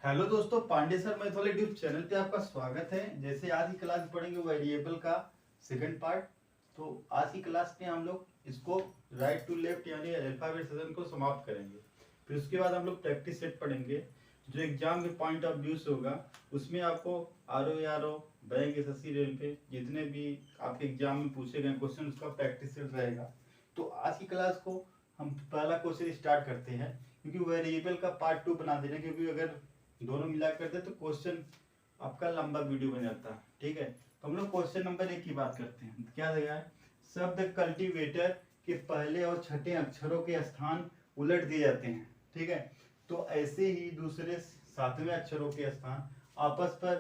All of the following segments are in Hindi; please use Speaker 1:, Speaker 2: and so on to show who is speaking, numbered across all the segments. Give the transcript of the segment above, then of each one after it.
Speaker 1: हेलो दोस्तों, Pandey sir mathology YouTube channel पे आपका स्वागत है। जैसे आज की क्लास पढ़ेंगे वेरिएबल का सेकंड पार्ट। तो आज की क्लास में हम लोग इसको राइट टू लेफ्ट यानी अल्फाबेट सेशन को समाप्त करेंगे। फिर उसके बाद हम लोग प्रैक्टिस सेट पढ़ेंगे जो एग्जाम के पॉइंट ऑफ व्यू से होगा। उसमें आपको RO बैंक SSC रेलवे जितने भी आपके एग्जाम में पूछे गए क्वेश्चन उसका प्रैक्टिस सेट रहेगा। तो आज की क्लास को हम पहला क्वेश्चन स्टार्ट करते हैं, क्योंकि वेरिएबल का पार्ट 2 बना देना, क्योंकि अगर दोनों मिला करते तो क्वेश्चन आपका लंबा वीडियो बन जाता है। ठीक है, तो हम लोग क्वेश्चन नंबर 1 की बात करते हैं। क्या देगा है? शब्द कल्टीवेटर के पहले और छठे अक्षरों के स्थान उलट दिए जाते हैं। ठीक है, तो ऐसे ही दूसरे सातवें अक्षरों के स्थान आपस पर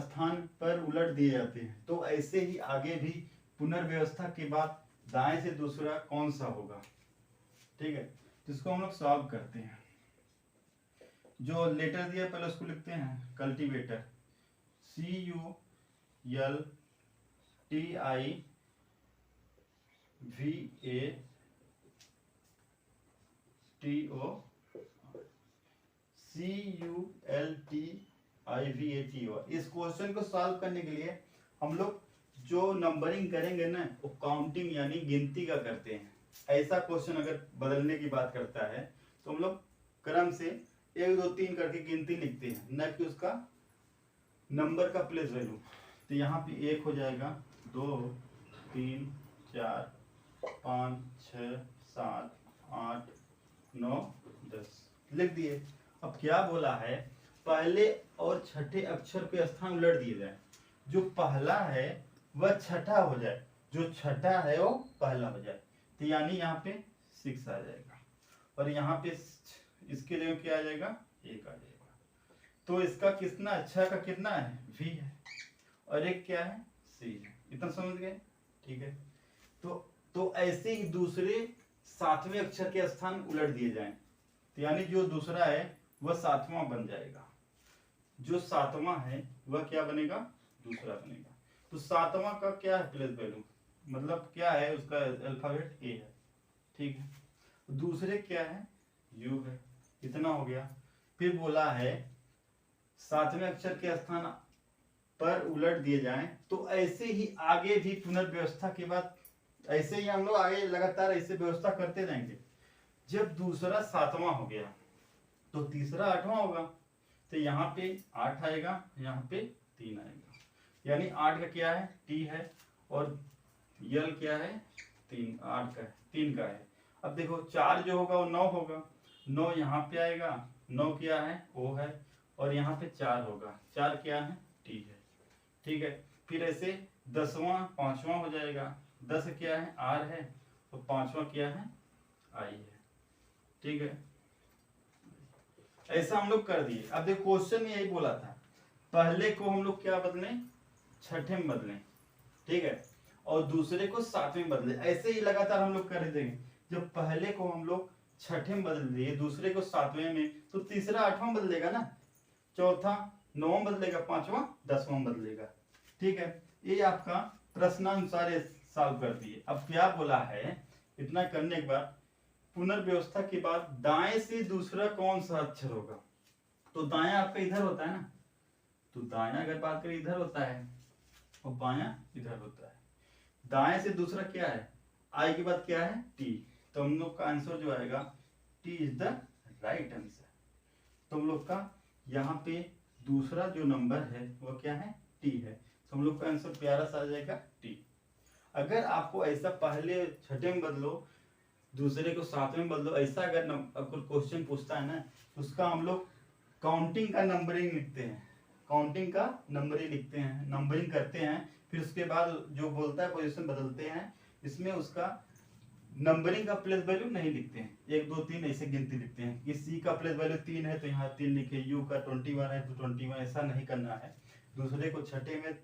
Speaker 1: स्थान पर उलट दिए जाते हैं। तो ऐसे ही आगे भी पुनर्व्यवस्था के बाद दाएं से दूसरा कौन सा होगा। ठीक है, जिसको हम लोग सॉल्व करते हैं। जो लेटर दिया पहले उसको लिखते हैं कल्टीवेटर, CULTIVATO। इस क्वेश्चन को सॉल्व करने के लिए हम लोग जो नंबरिंग करेंगे ना वो काउंटिंग यानी गिनती का करते हैं। ऐसा क्वेश्चन अगर बदलने की बात करता है तो हम लोग क्रम से 1 2 3 करके गिनती लिखते हैं, न कि उसका नंबर का प्लेस वैल्यू। तो यहाँ पे 1 हो जाएगा, 2 3 4 5 6 7 8 9 10 लिख दिए। अब क्या बोला है? पहले और छठे अक्षर के स्थान उलट दिए जाए। जो पहला है वह छठा हो जाए, जो छठा है वो पहला हो जाए। तो यानी यहाँ पे 6 आ जाएगा और यहाँ पे इसके लिए क्या आ जाएगा? 1 आ जाएगा। तो इसका कितना अच्छा का कितना है? V है और एक क्या है? C है। इतना समझ गए? ठीक है, तो ऐसे ही दूसरे सातवें अक्षर के स्थान उलट दिए जाएं। तो यानी जो दूसरा है वह सातवां बन जाएगा, जो सातवां है वह क्या बनेगा? दूसरा बनेगा। तो सातवां का क्या है प्लेस वैल्यू, मतलब क्या है उसका अल्फाबेट A है। ठीक है, दूसरे क्या है? U है। इतना हो गया। फिर बोला है सातवें अक्षर के स्थान पर उलट दिए जाएं। तो ऐसे ही आगे भी पुनर्व्यवस्था के बाद ऐसे ही हम लोग आगे लगातार ऐसे व्यवस्था करते रहेंगे। जब दूसरा सातवां हो गया तो तीसरा आठवां होगा। तो यहाँ पे 8 आएगा, यहाँ पे 3 आएगा। यानी 8 का क्या है? T है और यल क्या है? 3 8 का है, 3 का है। अब देखो 4 जो होगा वो 9 होगा, 9 यहाँ पे आएगा, 9 क्या है? O है और यहाँ पे 4 होगा, 4 क्या है? T है। ठीक है, फिर ऐसे 10वां 5वां हो जाएगा, 10 क्या है? R है और 5वां क्या है? I है। ठीक है, ऐसा हम लोग कर दिए। अब देखो क्वेश्चन में यही बोला था, पहले को हम लोग क्या बदलें? छठे में बदलें। ठीक है, और दूसरे को सातवें बदले। ऐसे ही लगातार हम लोग कर देंगे। जब पहले को हम लोग छठे में बदल दिए, दूसरे को सातवें में, तो तीसरा आठवां बदलेगा ना, चौथा नौवां बदलेगा, पांचवा 10वां बदलेगा। ठीक है, ये आपका प्रश्नानुसार सॉल्व कर दिए। अब क्या बोला है? इतना करने के बाद पुनर्व्यवस्था के बाद दाएं से दूसरा कौन सा अक्षर होगा? तो दाया आपका इधर होता है ना, तो दाया अगर बात करें इधर होता है और बाया इधर होता है। दाएं से दूसरा क्या है? आई के बाद क्या है? T। तो हम लोग का आंसर जो आएगा T is the right answer. तो हम लोग का यहाँ पे दूसरा जो नंबर है वह क्या है? T है। तो हम लोग का आंसर प्यारा सा आ जाएगा T। अगर आपको ऐसा पहले छठे में बदलो, दूसरे को सातवें में बदलो, ऐसा अगर क्वेश्चन पूछता है ना, उसका हम लोग काउंटिंग का नंबरिंग लिखते हैं, काउंटिंग का नंबरिंग लिखते हैं, नंबरिंग करते हैं। फिर उसके बाद जो बोलता है पोजीशन बदलते हैं। इसमें उसका नंबरिंग का प्लेस वैल्यू नहीं लिखते हैं, 1 2 3 ऐसे गिनती लिखते हैं कि C का प्लेस वैल्यू 3 है तो यहाँ 3 लिखे, U का 21 है तो 21। ऐसा नहीं करना है। दूसरे को छठे में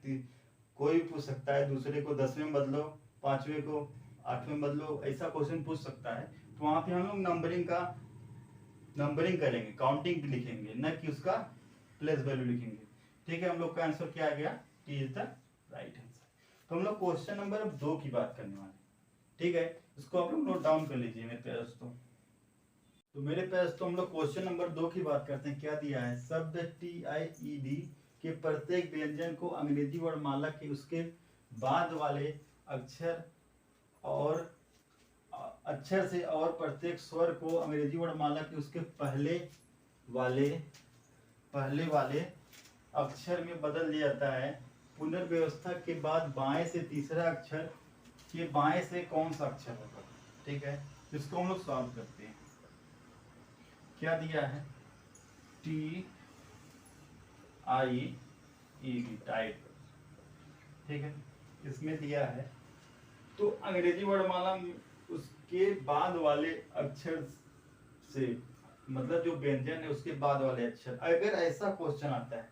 Speaker 1: कोई पूछ सकता है, दूसरे को 10वें में बदलो, 5वें को 8वें में बदलो, ऐसा क्वेश्चन पूछ सकता है। तो वहां पे हम लोग नंबरिंग करेंगे, काउंटिंग लिखेंगे, न कि उसका प्लेस वैल्यू लिखेंगे। ठीक है, हम लोग का आंसर क्या आ गया? T is the right answer. तो हम लोग क्वेश्चन नंबर 2 की बात करने वाले। ठीक है, इसको आप लोग नोट डाउन कर लीजिए मेरे प्यारे दोस्तों। तो मेरे पास तो हम लोग क्वेश्चन नंबर 2 की बात करते हैं। क्या दिया है? शब्द TIED के प्रत्येक व्यंजन को अंग्रेजी वर्णमाला के उसके बाद वाले अक्षर और अक्षर से और प्रत्येक स्वर को अंग्रेजी वर्णमाला के उसके पहले वाले अक्षर में बदल दिया जाता है। पुनर्व्यवस्था के बाद बाएं से तीसरा अक्षर के बाएं से कौन सा अक्षर होगा? ठीक है, इसको हम लोग सॉल्व करते हैं। क्या दिया है? TIED, tight. ठीक है, इसमें दिया है तो अंग्रेजी वर्णमाला में उसके बाद वाले अक्षर से, मतलब जो व्यंजन है उसके बाद वाले अक्षर, अगर ऐसा क्वेश्चन आता है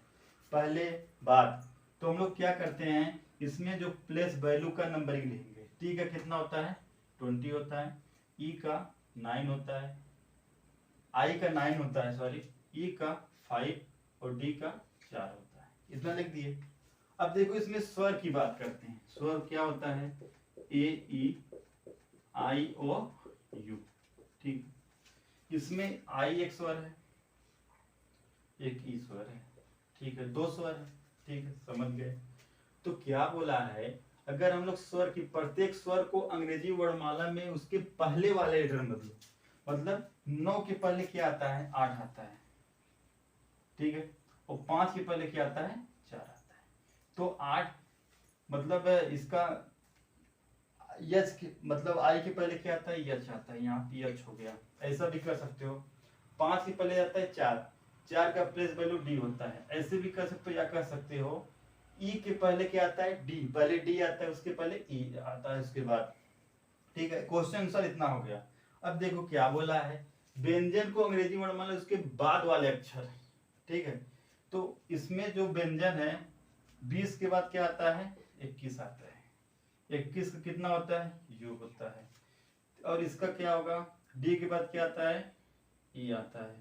Speaker 1: पहले बाद, तो हम लोग क्या करते हैं, इसमें जो प्लेस वैल्यू का नंबरिंग लिखेंगे। टी का कितना होता है? 20 होता है। ई का 9 होता है, आई का 9 होता है, सॉरी, ई का 5 और डी का 4 होता है। इतना लिख दिए। अब देखो इसमें स्वर की बात करते हैं। स्वर क्या होता है? ए ई आई ओ यू। ठीक, इसमें आई एक स्वर है, एक ई स्वर है। ठीक है, 2 स्वर है। ठीक है, समझ गए। तो क्या बोला है, अगर हम लोग स्वर की प्रत्येक स्वर को अंग्रेजी वर्णमाला में उसके पहले वाले लेटर में बदलो, मतलब 9 के पहले क्या आता है? 8 आता है। ठीक है, और 5 के पहले क्या आता है? 4 आता है। तो 8 मतलब इसका यच, मतलब आई के पहले क्या आता है? यच आता है। यहाँ पे यच हो गया। ऐसा भी कर सकते हो। 5 के पहले आता है 4, 4 का प्लेस वैल्यू डी होता है। ऐसे भी कर सकते हो, या कर सकते हो ई के पहले क्या आता है? डी। पहले डी आता है, उसके पहले ई आता है उसके बाद। ठीक है, क्वेश्चन आंसर इतना हो गया। अब देखो क्या बोला है, व्यंजन को अंग्रेजी वर्णमाला उसके बाद वाले अक्षर। ठीक है, तो इसमें जो व्यंजन है 20 के बाद क्या आता है? 21 आता है। 21 का कितना होता है? यू होता है। और इसका क्या होगा? डी के बाद क्या आता है? ई आता है,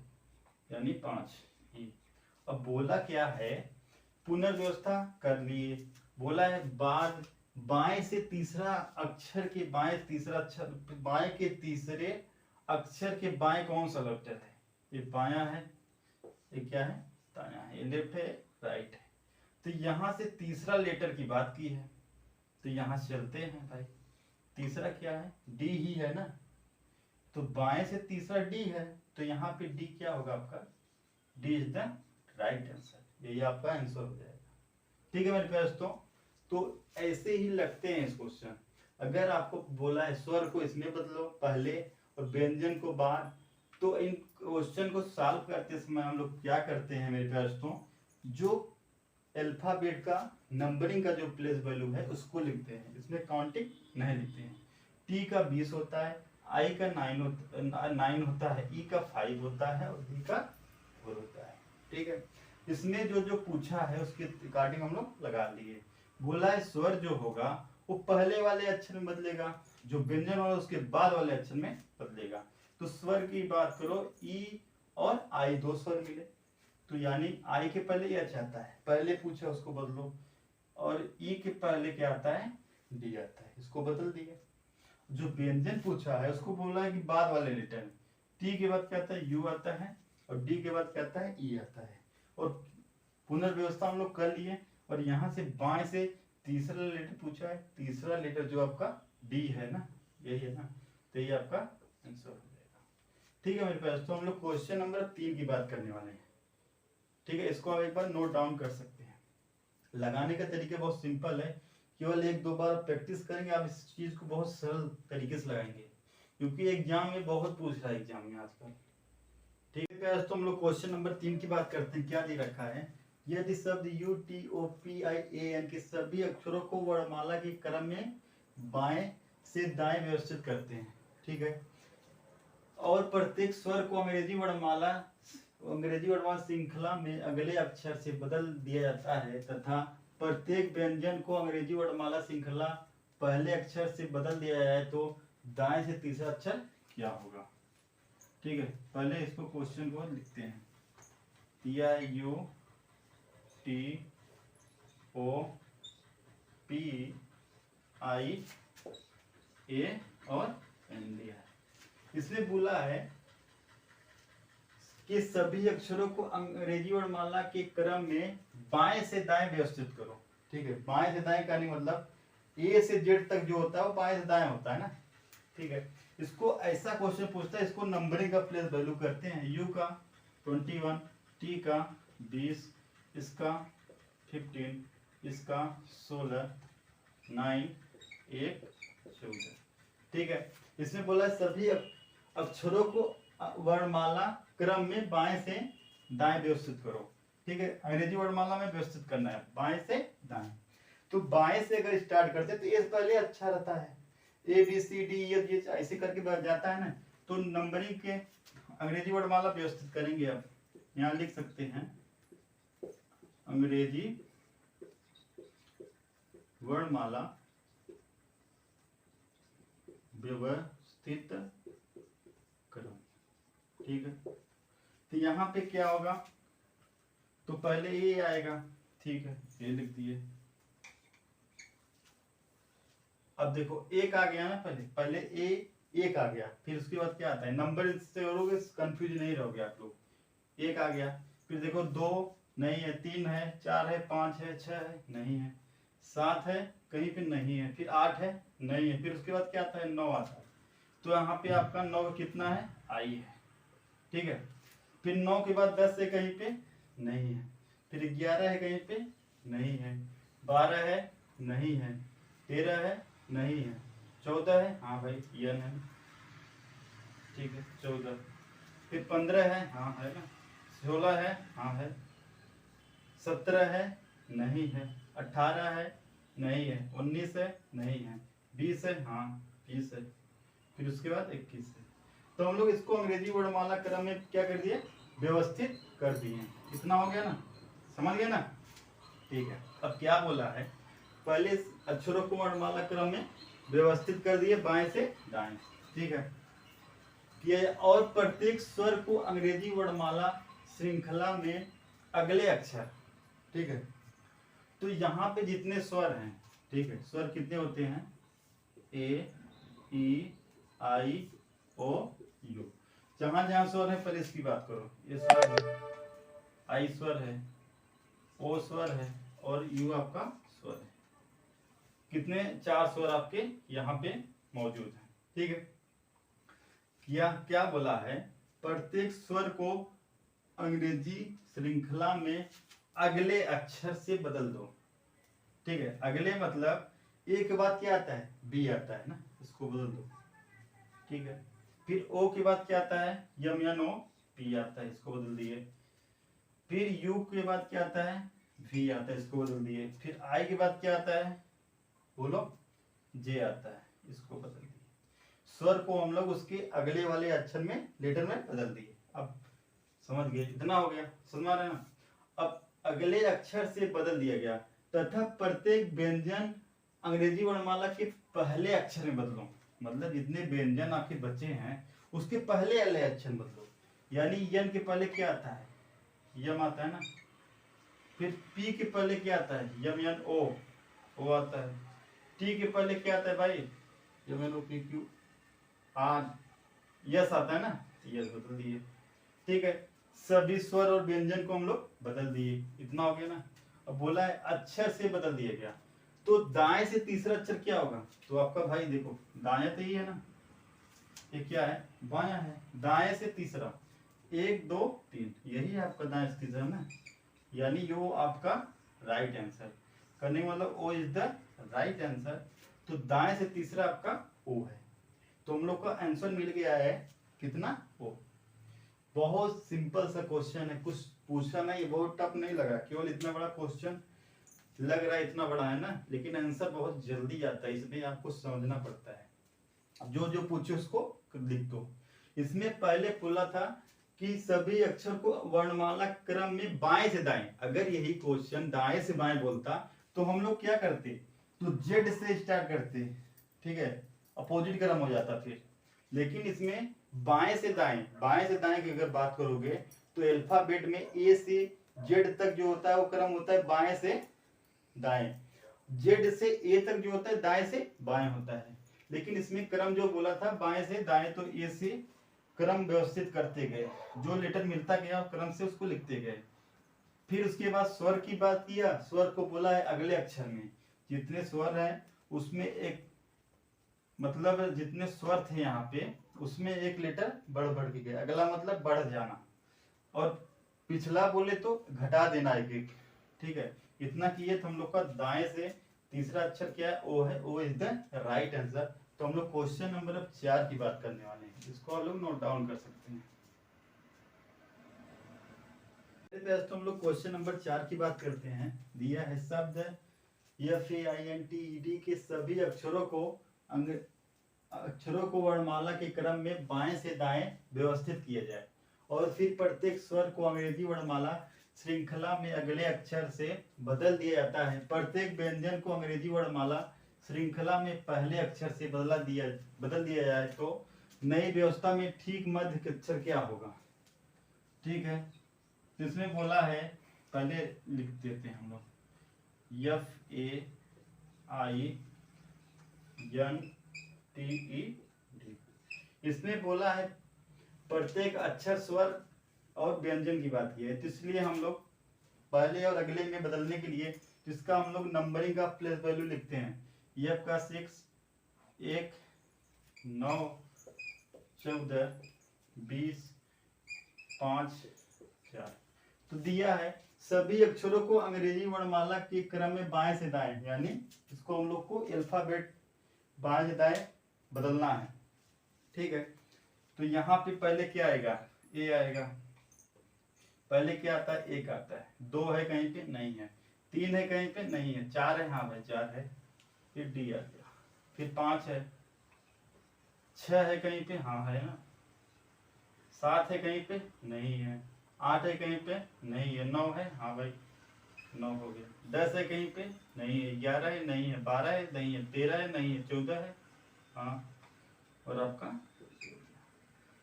Speaker 1: यानी 5 ई। अब बोला क्या है, पुनर्व्यवस्था कर लिए। बोला है बाद बाएं से तीसरा अक्षर के बाएं तीसरा अक्षर, बाएं के तीसरे अक्षर के बाएं कौन सा लेटर है? ये बायां है, ये क्या है? दायां है। ये लेफ्ट है, राइट है। तो यहां से तीसरा लेटर की बात की है, तो यहां से चलते हैं भाई। तीसरा क्या है? डी ही है ना, तो बाएं से तीसरा डी है, तो यहाँ पे डी क्या होगा आपका? D is the right answer. यही आपका आंसर हो जाएगा। ठीक है मेरे प्यारे दोस्तों, तो ऐसे ही लगते हैं इस क्वेश्चन। अगर आपको बोला है स्वर को इसमें बदलो पहले और व्यंजन को बाद, तो इन क्वेश्चन को सॉल्व करते समय हम लोग क्या करते हैं मेरे प्यारे दोस्तों, जो अल्फाबेट का नंबरिंग का जो प्लेस वैल्यू है उसको लिखते हैं, इसमें काउंटिंग नहीं लिखते हैं। टी का 20 होता है, आई का 9 होता है, ई का 5 होता है और डी का 4 होता है। ठीक है, इसमें जो जो पूछा है उसके अकॉर्डिंग हम लोग लगा लिए। बोला है स्वर जो होगा वो पहले वाले अक्षर में बदलेगा, जो व्यंजन वाला उसके बाद वाले अक्षर में बदलेगा। तो स्वर की बात करो, ई और आई 2 स्वर मिले, तो यानी आई के पहले यच आता है, पहले पूछा उसको बदलो, और ई के पहले क्या आता है? डी आता है, इसको बदल दिए। जो व्यंजन पूछा है उसको बोला है कि बाद वाले लेटर में, टी के बाद क्या आता है? यू आता है, और डी के बाद क्या आता है? ई आता है। और पुनर्व्यवस्था हम लोग कर लिए, और यहाँ से बाएं से तीसरा लेटर पूछा है, तीसरा लेटर जो आपका डी है ना, यही है ना, तो ये आपका आंसर हो जाएगा। ठीक है मेरे पास, तो हम लोग क्वेश्चन नंबर 3 की बात करने वाले हैं। ठीक है, इसको आप एक बार नोट डाउन कर सकते हैं। लगाने का तरीका बहुत सिंपल है, केवल 1-2 बार प्रैक्टिस करेंगे आप इस चीज को बहुत सरल तरीके से लगाएंगे, क्योंकि एग्जाम में बहुत पूछ रहा है एग्जाम में आजकल। ठीक है, तो हम लोग क्वेश्चन नंबर 3 की बात करते हैं। क्या दे रखा है, यदि शब्द UTOPIAN के सभी अक्षरों को वर्णमाला के क्रम में बाएं से दाएं व्यवस्थित करते हैं। ठीक है, और प्रत्येक स्वर को अंग्रेजी वर्णमाला श्रृंखला में अगले अक्षर से बदल दिया जाता है, तथा प्रत्येक व्यंजन को अंग्रेजी वर्णमाला श्रृंखला पहले अक्षर से बदल दिया जाए, तो दाएं से तीसरा अक्षर क्या होगा? ठीक है, पहले इसको क्वेश्चन को लिखते हैं। TIUTOPIA और एन दिया है। इसमें बोला है कि सभी अक्षरों को अंग्रेजी वर्णमाला के क्रम में बाएं से दाएं व्यवस्थित करो। ठीक है, बाएं से दाएं का नहीं मतलब ए से जेड तक जो होता है वो बाएं से दाएं होता है ना। ठीक है, इसको ऐसा क्वेश्चन पूछता है, इसको नंबरिंग का प्लेस वैल्यू करते हैं। यू का 21, टी का 20, इसका 15, इसका 16, 9, 1, 14। ठीक है, इसमें बोला है सभी अक्षरों को वर्णमाला क्रम में बाएं से दाएं व्यवस्थित करो। ठीक है, अंग्रेजी वर्णमाला में व्यवस्थित करना है बाएं से दाएं। तो बाएं से अगर स्टार्ट करते तो ये पहले अच्छा रहता है, ए बी सी डी ये ऐसे करके बढ़ जाता है ना। तो नंबरिंग के अंग्रेजी वर्णमाला व्यवस्थित करेंगे। अब यहाँ लिख सकते हैं अंग्रेजी वर्णमाला व्यवस्थित करो। ठीक है, तो यहाँ पे क्या होगा, तो पहले ये आएगा। ठीक है, ये लिख दिए। अब देखो एक आ गया ना, पहले ए एक आ गया, फिर उसके बाद क्या आता है, नंबर से करोगे कंफ्यूज नहीं रहोगे आप लोग। एक आ गया, फिर देखो 2 नहीं है, 3 है, 4 है, 5 है, 6 है, नहीं है, 7 है, कहीं पे नहीं है, फिर 8 है, नहीं है, फिर उसके बाद क्या आता है, 9 आता है। तो यहाँ पे आपका 9 कितना है, आई है। ठीक है, फिर 9 के बाद 10 है, कहीं पे नहीं है, फिर 11 है, कहीं पे नहीं है, 12 है, नहीं है, 13 है, नहीं है, 14 है, हाँ भाई यन है। ठीक है, 14, फिर 15 है, हाँ है ना, 16 है, हाँ है, 17 है, नहीं है, 18 है, नहीं है, 19 है, नहीं है, 20 है, हाँ 20 है, फिर उसके बाद 21 है। तो हम लोग इसको अंग्रेजी वर्णमाला क्रम में क्या कर दिए, व्यवस्थित कर दिए। इतना हो गया ना, समझ गए ना। ठीक है, अब क्या बोला है, पहले अक्षरों को वर्णमाला क्रम में व्यवस्थित कर दिए बाएं से दाएं। ठीक है, किया, और प्रत्येक स्वर को अंग्रेजी वर्णमाला श्रृंखला में अगले अक्षर। ठीक है, तो यहाँ पे जितने स्वर हैं, ठीक है, स्वर कितने होते हैं, ए ई आई ओ यू। जहां जहां स्वर है पहले इसकी बात करो। ये स्वर है, आई स्वर है, ओ स्वर है और यू आपका स्वर है। कितने, 4 स्वर आपके यहाँ पे मौजूद हैं। ठीक है, क्या बोला है, प्रत्येक स्वर को अंग्रेजी श्रृंखला में अगले अक्षर से बदल दो। ठीक है, अगले मतलब ए के बाद क्या आता है, बी आता है ना, इसको बदल दो। ठीक है, फिर ओ के बाद क्या आता है, यम या नो, पी आता है, इसको बदल दिए। फिर यू के बाद क्या आता है, वी आता है, इसको बदल दिए। फिर आई के बाद क्या आता है, बोलो, जे आता है, इसको बदल दिए। स्वर को हम लोग उसके अगले वाले अक्षर में, लेटर में बदल दिए। अब समझ गए, इतना हो गया, समझ आ रहा है ना। अब अगले अक्षर से बदल दिया गया, तथा प्रत्येक व्यंजन अंग्रेजी वर्णमाला के पहले अक्षर में बदलो। मतलब जितने व्यंजन आपके बचे हैं उसके पहले वाले अक्षर बदलो। यानी यन के पहले क्या आता है, यम आता है ना। फिर पी के पहले क्या आता है, यम यन ओ आता है। टी के पहले क्या आता है भाई, M N O P Q R. S आता है ना, यस बदल दिए। ठीक है, सभी स्वर और व्यंजन को हम लोग बदल दिए। इतना हो गया ना। अब बोला है अक्षर से बदल दिया गया, तो दाएं से तीसरा अक्षर क्या होगा, तो आपका भाई देखो दाएं तो ही है ना, ये क्या है, बायां है। दाएं से तीसरा, 1 2 3, यही है आपका दाएं से तीसरा ना, यानी यो आपका राइट आंसर। करने मतलब O is the right answer. तो दाएं से तीसरा आपका ओ है। तो हम लोग का आंसर मिल गया है कितना, ओ। बहुत सिंपल सा क्वेश्चन है, कुछ पूछा नहीं, बहुत टफ नहीं लगा। केवल इतना बड़ा क्वेश्चन लग रहा है, इतना बड़ा है ना, लेकिन आंसर बहुत जल्दी आता है, इसमें आपको समझना पड़ता है। जो जो पूछे उसको लिख दो। इसमें पहले बोला था कि सभी अक्षर को वर्णमाला क्रम में बाएं से दाएं। अगर यही क्वेश्चन दाएं से बाएं बोलता तो हम लोग क्या करते, तो जेड से स्टार्ट करते। ठीक है, अपोजिट क्रम हो जाता फिर। लेकिन इसमें बाएं से दाएं की अगर बात करोगे तो अल्फाबेट में ए से जेड तक जो होता है वो क्रम होता है बाएं से दाएं। जेड से ए तक जो होता है दाएं से बाएं होता है। लेकिन इसमें क्रम जो बोला था बाएं से दाएं, तो ए से क्रम व्यवस्थित करते गए, जो लेटर मिलता गया क्रम से उसको लिखते गए। फिर उसके बाद स्वर की बात किया, स्वर को बोला है अगले अक्षर में जितने स्वर हैं उसमें एक, मतलब जितने स्वर थे यहाँ पे उसमें एक लेटर बढ़ बढ़ के गया, अगला मतलब बढ़ जाना, और पिछला बोले तो घटा देना एक एक। ठीक है, इतना किए तो हम लोग का दाएं से तीसरा अक्षर क्या है, ओ है, O is the right answer. तो हम लोग क्वेश्चन नंबर 4 की बात करने वाले हैं, इसको आप लोग नोट डाउन कर सकते हैं। तो हम लोग क्वेश्चन नंबर 4 की बात करते हैं। दिया है शब्द FAINTED के सभी अक्षरों को वर्णमाला के क्रम में बाएं से दाएं व्यवस्थित किया जाए, और फिर प्रत्येक स्वर को अंग्रेजी वर्णमाला श्रृंखला में अगले अक्षर से बदल दिया जाता है। प्रत्येक व्यंजन को अंग्रेजी वर्णमाला श्रृंखला में पहले अक्षर से बदल दिया जाए तो नई व्यवस्था में ठीक मध्य के अक्षर क्या होगा। ठीक है, तो इसमें बोला है, पहले लिख देते हैं हम लोग, FAINTED। इसमें बोला है प्रत्येक अक्षर स्वर और व्यंजन की बात की है, तो इसलिए हम लोग पहले और अगले में बदलने के लिए इसका हम लोग नंबरिंग का प्लेस वैल्यू लिखते हैं। F का 6, 1, 9, 14, 20, 5, 4। तो दिया है सभी अक्षरों को अंग्रेजी वर्णमाला के क्रम में बाएं से दाएं, यानी इसको हम लोग को अल्फाबेट बाएं से दाएं बदलना है। ठीक है, तो यहाँ पे पहले क्या आएगा, ए आएगा। पहले क्या आता है, एक आता है। 2 है कहीं पे, नहीं है। 3 है कहीं पे, नहीं है। 4 है, हाँ भाई 4 है। फिर डी आ गया। फिर 5 है। 6 है कहीं पे, हाँ है ना। 7 है कहीं पे, नहीं है। 8 है कहीं पे, नहीं है। 9 है, हाँ भाई 9 हो गया। 10 है कहीं पे, नहीं है। 11 है, नहीं है। 12 है, नहीं है। 13 है, नहीं है। 14 है, हाँ। और आपका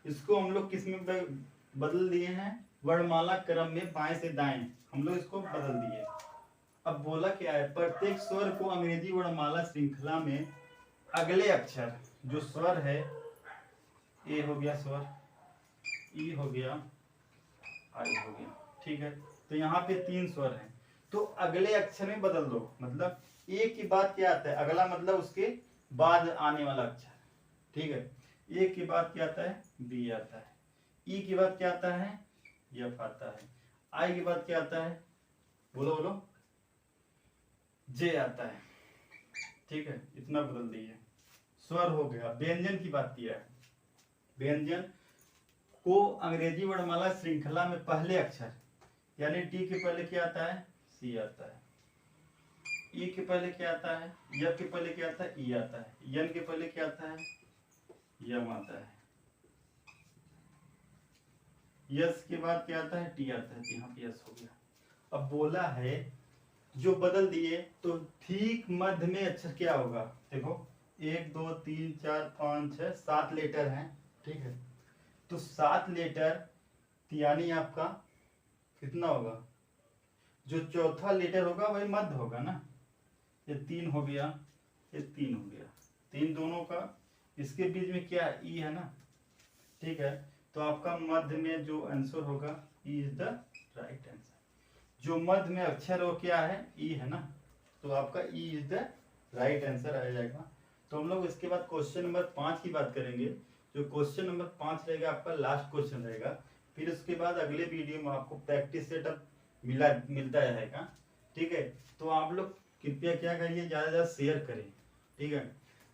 Speaker 1: इसको हम लोग किस में बदल दिए हैं, वर्णमाला क्रम में बाएं से दाएं हम लोग इसको बदल दिए। अब बोला क्या है, प्रत्येक स्वर को अंग्रेजी वर्णमाला श्रृंखला में अगले अक्षर, जो स्वर है, ए हो गया स्वर, ई हो गया, आई हो गया। ठीक है, तो यहाँ पे 3 स्वर हैं, तो अगले अक्षर में बदल दो। मतलब ए की बात क्या आता है, अगला मतलब उसके बाद आने वाला अक्षर। ठीक है, ए की बात क्या आता है, बी आता है। ई की बात क्या आता है, एफ आता है। आई की बात क्या आता है, बोलो बोलो, जे आता है। ठीक है, इतना बदल दिए। स्वर हो गया। व्यंजन की बात किया है, व्यंजन को अंग्रेजी वर्णमाला श्रृंखला में पहले अक्षर, यानी टी के पहले क्या आता है, सी आता है। ई के पहले क्या आता है, एफ के पहले क्या आता है, ई आता है। एन के पहले क्या आता है, यम आता है। यस के बाद क्या आता है, टी आता है। यहाँ पे यस हो गया। अब बोला है जो बदल दिए तो ठीक मध्य में अक्षर क्या होगा। देखो 1 2 3 4 5 6 7 लेटर हैं। ठीक है, तो 7 लेटर यानी आपका कितना होगा, जो चौथा लेटर होगा वही मध्य होगा ना। ये 3 हो गया, ये 3 हो गया। 3 दोनों का, इसके बीच में क्या है, ई है ना। ठीक है, तो आपका मध्य में जो आंसर होगा, ई इज द राइट आंसर। जो मध्य में अक्षर हो क्या है, ई है ना, तो आपका E is the right answer आ जाएगा। तो हम लोग इसके बाद क्वेश्चन नंबर 5 की बात करेंगे। जो क्वेश्चन नंबर 5 रहेगा आपका लास्ट क्वेश्चन रहेगा। फिर उसके बाद अगले वीडियो में आपको प्रैक्टिस सेटअप मिलता रहेगा। ठीक है, तो आप लोग कृपया क्या करिए, ज़्यादा से ज़्यादा शेयर करें। ठीक है,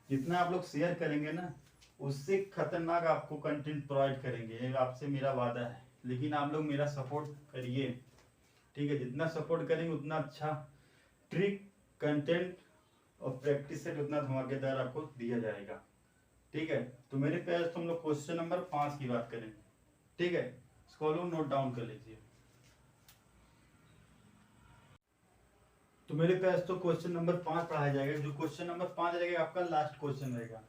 Speaker 1: जितना आप लोग शेयर करेंगे ना, उससे खतरनाक आपको कंटेंट प्रोवाइड करेंगे, ये आपसे मेरा वादा है। लेकिन आप लोग मेरा सपोर्ट करिए। ठीक है, जितना सपोर्ट करेंगे उतना अच्छा ट्रिक, कंटेंट और प्रैक्टिस सेट उतना धमाकेदार आपको दिया जाएगा। ठीक है, तो मेरे प्यार तो हम लोग क्वेश्चन नंबर 5 की बात करेंगे। ठीक है, इसको लोग नोट डाउन कर लीजिए। तो मेरे पास तो क्वेश्चन नंबर 5 पढ़ाया जाएगा। जो क्वेश्चन नंबर 5 रहेगा आपका लास्ट क्वेश्चन रहेगा।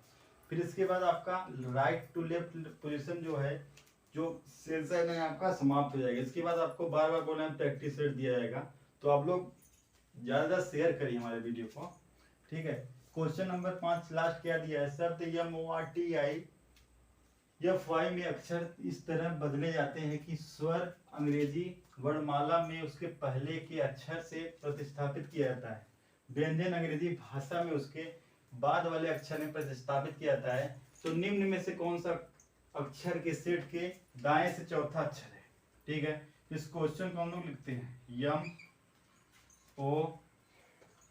Speaker 1: फिर इसके बाद आपका राइट टू लेफ्ट पोजीशन जो है, जो सेशन है आपका समाप्त हो जाएगा। इसके बाद आपको बार बार बोलना है, प्रैक्टिस सेट दिया जाएगा। तो आप लोग ज़्यादा शेयर करिए हमारे वीडियो को। ठीक है, क्वेश्चन नंबर 5 लास्ट क्या दिया है, शब्द MORTI एफ वाई में अक्षर इस तरह बदले जाते हैं कि स्वर अंग्रेजी वर्णमाला में उसके पहले के अक्षर से प्रतिस्थापित किया जाता है, व्यंजन अंग्रेजी भाषा में उसके बाद वाले अक्षर में प्रतिस्थापित किया जाता है। तो निम्न में से कौन सा अक्षर के सेट के दाएं से चौथा अक्षर है? ठीक है, इस क्वेश्चन को हम लोग लिखते हैं M O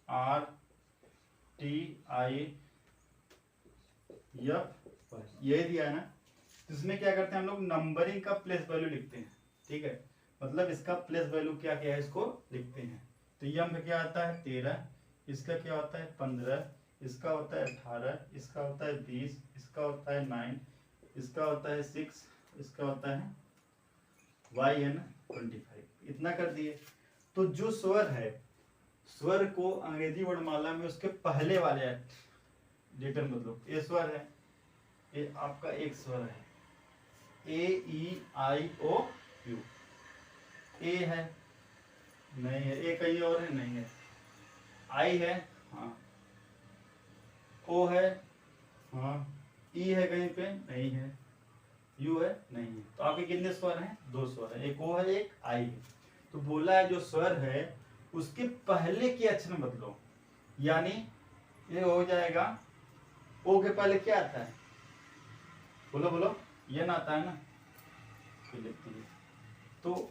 Speaker 1: R T I F, ये दिया है ना। इसमें क्या करते हैं हम लोग नंबरिंग का प्लेस वैल्यू लिखते हैं। ठीक है, मतलब इसका प्लेस वैल्यू क्या क्या है इसको लिखते हैं। तो यम का क्या आता है 13, इसका क्या होता है 15, इसका होता है 18, इसका होता है 20, इसका होता है 9, इसका होता है 6, इसका होता है वाई है ना 25। इतना कर दिए। तो जो स्वर है, स्वर को अंग्रेजी वर्णमाला में उसके पहले वाले लेटर मतलब ये स्वर है, ये आपका एक स्वर है ए ई आई ओ यू। ए है नहीं है, ए कहीं और है नहीं है, आई है हाँ, ओ है हाँ, ई है कहीं पे नहीं है, यू है नहीं है। तो आपके कितने स्वर हैं? दो स्वर है, एक ओ है एक आई है। तो बोला है जो स्वर है उसके पहले के अक्षर बदलो, यानी ये हो जाएगा ओ के पहले क्या आता है? बोलो बोलो, ये ना आता है ना, तो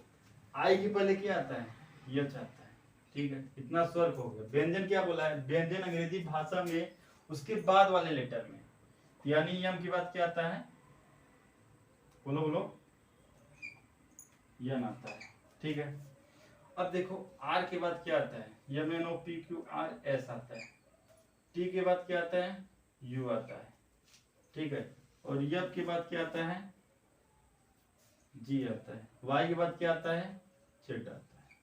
Speaker 1: आई के पहले क्या आता है? यच आता है। ठीक है, इतना स्वर हो गया। व्यंजन क्या बोला है? व्यंजन अंग्रेजी भाषा में उसके बाद वाले लेटर में, यानी यम की बात क्या आता है? बोलो बोलो, यन आता है। ठीक है, अब देखो आर के बाद क्या आता है? M N O P Q R S आता है। टी के बाद क्या आता है? यू आता है। ठीक है, और यब के बाद क्या आता है? जी आता है। वाई के बाद क्या आता है? जेड आता है।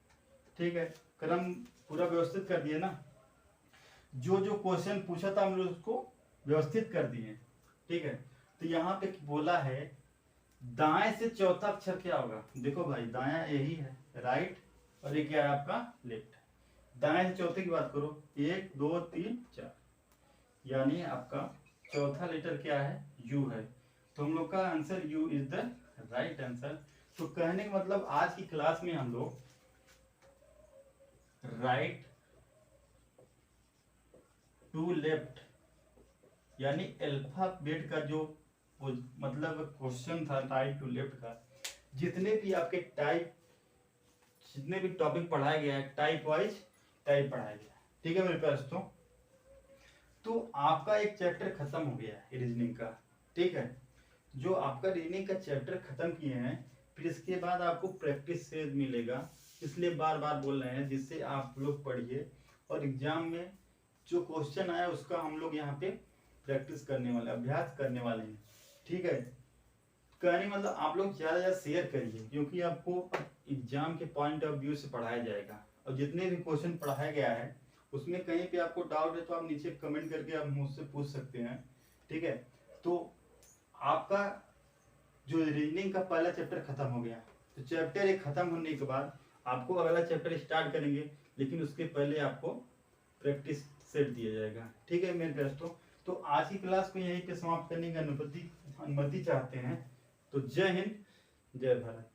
Speaker 1: ठीक है, क्रम पूरा व्यवस्थित कर दिए ना। जो जो क्वेश्चन पूछा था हम लोग उसको व्यवस्थित कर दिए। ठीक है, तो यहाँ पे बोला है दाएं से चौथा अक्षर क्या होगा? देखो भाई दाया यही है राइट, और ये क्या है आपका लेफ्ट। दाएं से चौथे की बात करो, 1 2 3 4, यानी आपका चौथा लेटर क्या है? यू है। तो हम लोग का answer you is the right answer. तो कहने का मतलब आज की क्लास में हम लोग राइट टू लेफ्ट यानी अल्फाबेट का जो मतलब क्वेश्चन था राइट टू लेफ्ट का, जितने भी आपके टाइप, जितने भी टॉपिक पढ़ाया गया है टाइप वाइज टाइप पढ़ाया गया। ठीक है मेरे पास तो आपका एक चैप्टर खत्म हो गया है रीजनिंग का। ठीक है, जो आपका रीजनिंग का चैप्टर खत्म किए हैं, फिर इसके बाद आपको प्रैक्टिस से मिलेगा, इसलिए बार बार बोल रहे हैं, जिससे आप लोग पढ़िए और एग्जाम में जो क्वेश्चन आया उसका हम लोग यहाँ पे प्रैक्टिस करने वाले, अभ्यास करने वाले हैं। ठीक है, कहने मतलब आप लोग ज़्यादा ज़्यादा शेयर करिए, क्योंकि आपको एग्जाम के पॉइंट ऑफ व्यू से पढ़ाया जाएगा, और जितने भी क्वेश्चन पढ़ाया गया है उसमें कहीं पे आपको डाउट है तो आप नीचे कमेंट करके आप मुझसे पूछ सकते हैं। ठीक है, तो आपका जो रीजनिंग का पहला चैप्टर खत्म हो गया, तो चैप्टर एक खत्म होने के बाद आपको अगला चैप्टर स्टार्ट करेंगे, लेकिन उसके पहले आपको प्रैक्टिस सेट दिया जाएगा। ठीक है मेरे दोस्तों, तो आज की क्लास को यहीं पे समाप्त करने की अनुमति चाहते हैं। तो जय हिंद, जय भारत।